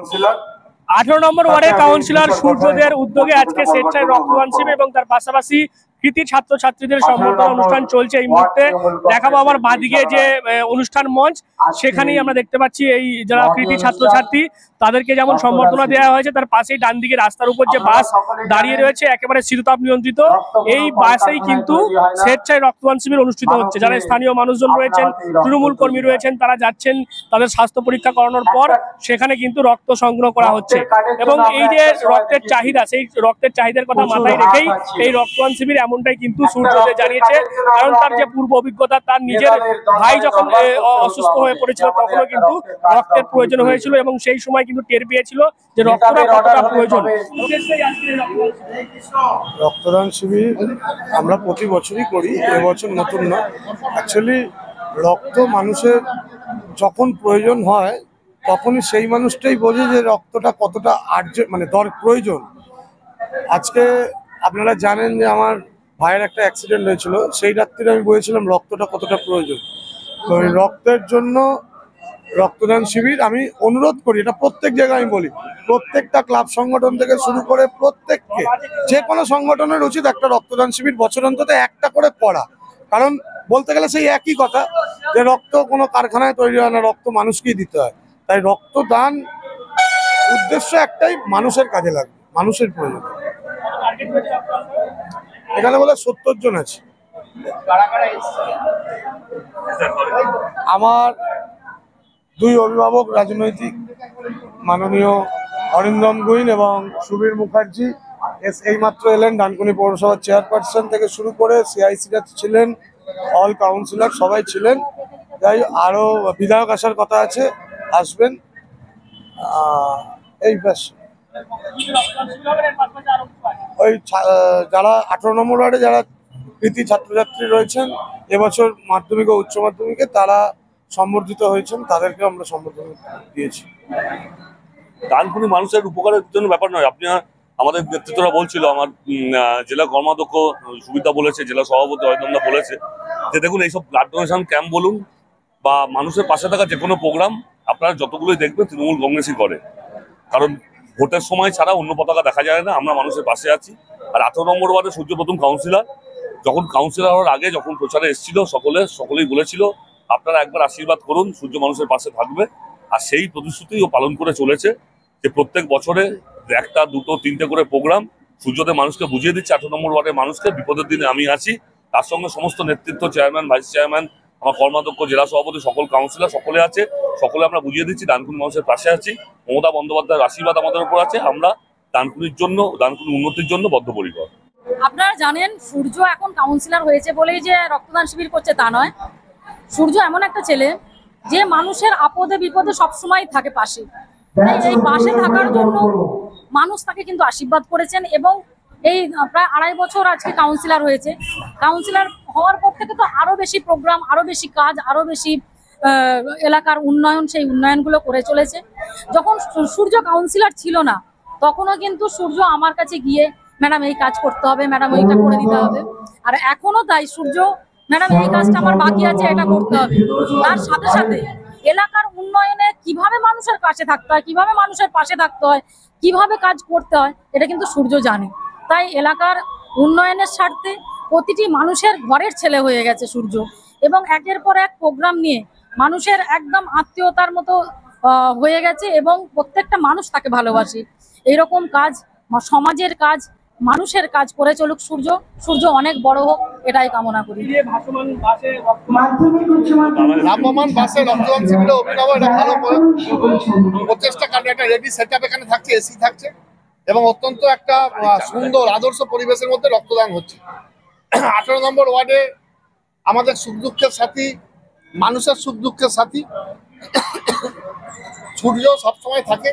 18 নম্বর ওয়ার্ডের কাউন্সিলর সূর্যদের উদ্যোগে আজকে স্বেচ্ছায় রক্তদান শিবির এবং তার পাশাপাশি কৃতি ছাত্রছাত্রীদের সম্বর্ধনা অনুষ্ঠান চলছে। এই মুহূর্তে দেখাবো আমার বাঁদিকে যে অনুষ্ঠান মঞ্চ, সেখানেই আমরা দেখতে পাচ্ছি এই যারা কৃতি ছাত্রছাত্রী তাদেরকে যেমন সম্বর্ধনা দেওয়া হয়েছে, তার পাশেই ডান দিকে রাস্তার উপর যে বাস দাঁড়িয়ে রয়েছে একেবারে শীততাপ নিয়ন্ত্রিত, এই বাসেই কিন্তু স্বেচ্ছায় রক্তদান শিবির অনুষ্ঠিত হচ্ছে। যারা স্থানীয় মানুষজন রয়েছেন, তৃণমূল কর্মী রয়েছেন, তারা যাচ্ছেন তাদের স্বাস্থ্য পরীক্ষা করানোর পর সেখানে কিন্তু রক্ত সংগ্রহ করা হচ্ছে। এবং এই যে রক্তের চাহিদা, সেই রক্তের চাহিদার কথা মাথায় রেখেই এই রক্তদান শিবির এমনটাই কিন্তু সূর্যদে জানিয়েছে। কারণ তার যে পূর্ব অভিজ্ঞতা, তার নিজের ভাই যখন অসুস্থ হয়ে পড়েছিল তখনও কিন্তু রক্তের প্রয়োজন হয়েছিল এবং সেই সময় কিন্তু টের পেয়েছিল যে রক্তটা কতটা প্রয়োজন। রক্তদান শিবির আমরা প্রতি বছরই করি, এবছর নতুন না। অ্যাকচুয়ালি রক্ত মানুষের যখন প্রয়োজন হয় তখনই সেই মানুষটাই বোঝে যে রক্তটা কতটা প্রয়োজন। আজকে আপনারা জানেন যে আমার ভাইয়ের একটা অ্যাক্সিডেন্ট হয়েছিল, সেই রাত্রিরে আমি বলেছিলাম রক্তটা কতটা প্রয়োজন। তো এই রক্তের জন্য রক্তদান শিবির আমি অনুরোধ করি, এটা প্রত্যেক জায়গায় আমি বলি, প্রত্যেকটা ক্লাব সংগঠন থেকে শুরু করে প্রত্যেককে, যে কোনো সংগঠনের উচিত একটা রক্তদান শিবির বছর অন্তত একটা করে করা। কারণ বলতে গেলে সেই একই কথা যে রক্ত কোনো কারখানায় তৈরি হয় না, রক্ত মানুষকেই দিতে হয়। তাই রক্তদান উদ্দেশ্য একটাই, মানুষের কাজে লাগবে, মানুষের প্রয়োজন। এখানে বলে 70 জন আছে। আমার দুই অভিভাবক রাজনৈতিক, মাননীয় অরিন্দম গুইন এবং সুবীর মুখার্জি এইমাত্র এলেন। ডানকুনি পৌরসভার চেয়ারপারসন থেকে শুরু করে সিআইসিরা ছিলেন, অল কাউন্সিলর সবাই ছিলেন। যাই আরও বিধায়ক আসার কথা আছে, আসবেন। এই ব্যাস ওই যারা 18 নম্বর ওয়ার্ডে যারা কৃতি ছাত্রছাত্রী রয়েছেন এবছর মাধ্যমিক ও উচ্চ মাধ্যমিকে, তারা সম্বর্ধিত হয়েছেন, তাদেরকে আমরা সম্বর্ধনা দিয়েছি। ডানকুনি মানুষের উপকারের জন্য ব্যাপার নয়। আপনি আমাদের নেতৃত্বরা বলছিল, আমার জেলা কর্মাধ্যক্ষ সুবিধা বলেছে, জেলা সভাপতি অরিন্দমদা বলেছে যে দেখুন এইসব ব্লাড ডোনেশন ক্যাম্প বলুন বা মানুষের পাশে থাকা যে কোনো প্রোগ্রাম আপনারা যতগুলোই দেখবেন তৃণমূল কংগ্রেসই করে। কারণ ভোটের সময় ছাড়া অন্য পতাকা দেখা যায় না, আমরা মানুষের পাশে আছি। আর 18 নম্বর ওয়ার্ডে সূর্য প্রথম কাউন্সিলর, যখন কাউন্সিলর হওয়ার আগে যখন প্রচারে এসেছিল সকলেই বলেছিল আপনারা একবার আশীর্বাদ করুন, সূর্য মানুষের পাশে থাকবে। আর সেই প্রতিশ্রুতি ও পালন করে চলেছে যে প্রত্যেক বছরে একটা, দুটো, তিনটে করে প্রোগ্রাম সূর্যদের মানুষকে বুঝিয়ে দিচ্ছে 18 নম্বর ওয়ার্ডের মানুষকে বিপদের দিনে আমি আছি। তার সঙ্গে সমস্ত নেতৃত্ব, চেয়ারম্যান, ভাইস চেয়ারম্যান, আমার কর্মাধ্যক্ষ, জেলা সভাপতি, সকল কাউন্সিলর সকলে আছে, সকলে আমরা বুঝিয়ে দিচ্ছি ডানকুনি মানুষের পাশে আছি। মমতা বন্দ্যোপাধ্যায়ের আশীর্বাদ আমাদের উপর আছে, আমরা ডানকুনির জন্য, ডানকুনি উন্নতির জন্য বদ্ধপরিকর। আপনারা জানেন সূর্য এখন কাউন্সিলর হয়েছে বলেই যে রক্তদান শিবির করছে তা নয়। সূর্য এমন একটা ছেলে যে মানুষের আপদে বিপদে সবসময় থাকে পাশে। এই পাশে থাকার জন্য মানুষ তাকে কিন্তু আশীর্বাদ করেছেন এবং এই প্রায় 2.5 বছর আজকে কাউন্সিলর হয়েছে। কাউন্সিলর হওয়ার পর থেকে তো আরো বেশি প্রোগ্রাম, আরো বেশি কাজ, আরো বেশি এলাকার উন্নয়ন, সেই উন্নয়নগুলো করে চলেছে। যখন সূর্য কাউন্সিলর ছিল না তখনও কিন্তু সূর্য আমার কাছে গিয়ে ম্যাডাম এই কাজ করতে হবে, ম্যাডাম এইটা করে দিতে হবে। আর এখনো তাই, সূর্য ম্যাডাম এই কাজটা আমার বাকি আছে, এটা করতে হবে। তার সাথে সাথে এলাকার উন্নয়নে কিভাবে মানুষের কাছে থাকতে হয়, কিভাবে মানুষের পাশে থাকতে হয়, কিভাবে কাজ করতে হয়, এটা কিন্তু সূর্য জানে। তাই এলাকার উন্নয়নের স্বার্থে প্রতিটি মানুষের ঘরের ছেলে হয়ে গেছে সূর্য এবং একের পর এক প্রোগ্রাম নিয়ে মানুষের একদম আত্মীয়তার মতো হয়ে গেছে এবং প্রত্যেকটা মানুষ তাকে ভালোবাসে। এইরকম কাজ, সমাজের কাজ, মানুষের কাজ করে চলুক সূর্য। সূর্য অনেক বড় হোক, এটাই কামনা করি। ভ্রাম্যমাণ বাসে রক্তদান শিবিরে অভিনব এটা ভালো প্রচেষ্টা, কারণ একটা রেডি সেটআপ এখানে থাকছে, এসি থাকছে এবং অত্যন্ত একটা সুন্দর আদর্শ পরিবেশের মধ্যে রক্তদান হচ্ছে। 18 নম্বর ওয়ার্ডে আমাদের সুখ দুঃখের সাথী, মানুষের সুখ দুঃখের সাথী সূর্য সবসময় থাকে।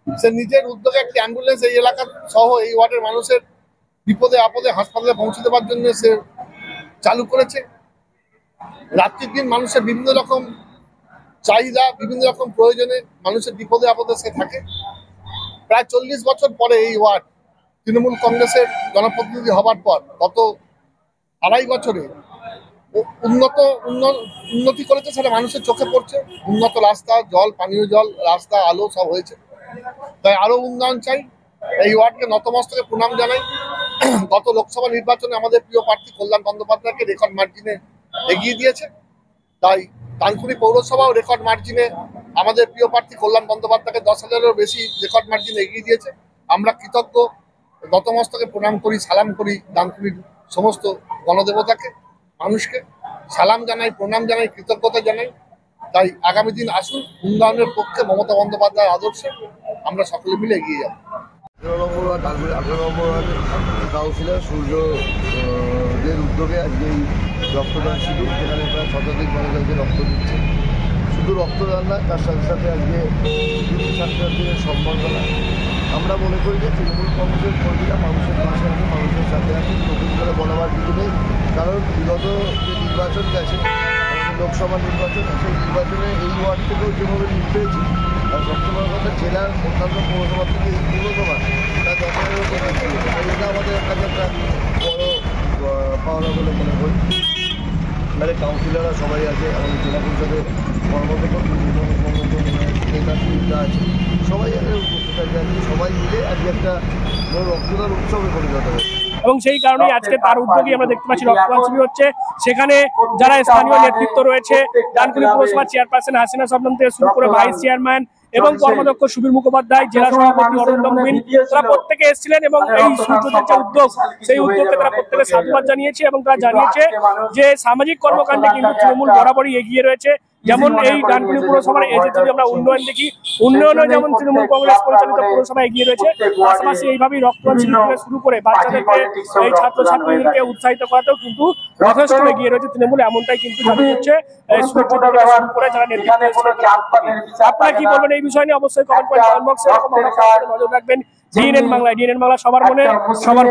সে নিজের উদ্যোগে একটি অ্যাম্বুলেন্স এই এলাকা সহ এই ওয়ার্ডের মানুষের বিপদে আপদে হাসপাতালে পৌঁছে দেওয়ার জন্য সে চালু করেছে। রাত্রির দিন মানুষের বিভিন্ন রকম চাহিদা, বিভিন্ন রকম প্রয়োজনে মানুষের বিপদে আপদে সে থাকে। প্রায় 40 বছর পরে এই ওয়ার্ড তৃণমূল কংগ্রেসের জনপ্রতিনিধি হবার পর গত 2.5 বছরে উন্নতি করেছে, সেটা মানুষের চোখে পড়ছে। উন্নত রাস্তা, জল, পানীয় জল, রাস্তা, আলো সব হয়েছে। তাই আরো উন্নয়ন চাই। এই ওয়ার্ডকে নতমস্তকে প্রণাম জানাই। গত লোকসভা নির্বাচনে আমাদের প্রিয় প্রার্থী কল্যাণ বন্দ্যোপাধ্যায়কে রেকর্ড মার্জিনে এগিয়ে দিয়েছে, তাই ডানকুনি পৌরসভাও রেকর্ড মার্জিনে আমাদের প্রিয় প্রার্থী কল্যাণ বন্দ্যোপাধ্যায়কে 10,000-এরও বেশি রেকর্ড মার্জিনে এগিয়ে দিয়েছে। আমরা কৃতজ্ঞ, নতমস্তকে প্রণাম করি, সালাম করি ডানকুনির সমস্ত গণদেবতাকে, মানুষকে সালাম জানাই, প্রণাম জানাই, কৃতজ্ঞতা জানাই। তাই আগামী দিন আসুন, উন্নয়নের পক্ষে মমতা বন্দ্যোপাধ্যায়ের আদর্শে আমরা সকলে মিলে এগিয়ে যাব। 18 নম্বর কাউন্সিলর সূর্য দের উদ্যোগে আজকে এই রক্তদান শিবির, যেখানে প্রায় শতাধিক মানুষ আজকে রক্ত দিচ্ছে। শুধু রক্তদান নয়, তার সাথে সাথে আজকে ছাত্রছাত্রীদের সম্বর্ধনা। আমরা মনে করি যে তৃণমূল কংগ্রেসের কর্মীরা মানুষের পাশে আছে, মানুষের সাথে আছে, নতুন করে বলাবার কিছু নেই। কারণ বিগত যে নির্বাচন গেছে, আমাদের লোকসভা নির্বাচন, সেই নির্বাচনে এই ওয়ার্ড থেকেও যেভাবে লিড পেয়েছি, আর সবচেয়ে বড় কথা জেলার অন্যান্য পৌরসভা থেকে এই পৌরসভা তা 10,000-এরও বেশি ছিল। এটা আমাদের কাছে একটা বড় পাওনা বলে মনে করি। এখানে কাউন্সিলররা সবাই আছে, আমাদের জেলা পরিষদের কর্মদক্ষ নেতা আছে, সবাই এখানে উপস্থিত আছে। সবাই মিলে আজকে একটা বড় রক্তদান উৎসবে পরিণত হয়েছে এবং সেই কারণেই আজকে তার উদ্যোগে আমরা দেখতে পাচ্ছি রক্তদান শিবির হচ্ছে। সেখানে যারা স্থানীয় নেতৃত্ব রয়েছে, ডানকুনি পৌরসভার চেয়ারপারসন হাসিনা শবনম থেকে শুরু করে ভাইস চেয়ারম্যান এবং কর্মাধ্যক্ষ সুবীর মুখোপাধ্যায়, জেলা সভাপতি অরিন্দম মিন, তারা প্রত্যেকে এসেছিলেন এবং এই সূর্যদের যে উদ্যোগ, সেই উদ্যোগকে তারা প্রত্যেকে সাধুবাদ জানিয়েছে এবং তারা জানিয়েছে যে সামাজিক কর্মকাণ্ডে কিন্তু তৃণমূল বরাবরই এগিয়ে রয়েছে। যেমন এই ডানকুনি পুরসভার এই যে যদি আমরা উন্নয়ন দেখি, উন্নয়নে যেমন তৃণমূল কংগ্রেস পরিচালিত পুরসভা এগিয়ে রয়েছে, পাশাপাশি এইভাবেই রক্তদান শিবির থেকে শুরু করে বাচ্চাদেরকে, এই ছাত্রছাত্রীদেরকে উৎসাহিত করাতেও কিন্তু যথেষ্ট এগিয়ে রয়েছে তৃণমূল, এমনটাই কিন্তু জানা যাচ্ছে সূর্য থেকে শুরু করে যারা নেতৃত্ব। আপনারা কি বলবেন এই বিষয় নিয়ে? অবশ্যই কমেন্ট করে কমেন্ট বক্সে নজর রাখবেন। ডিএনএন বাংলা, ডিএনএন বাংলা সবার মনে, সবার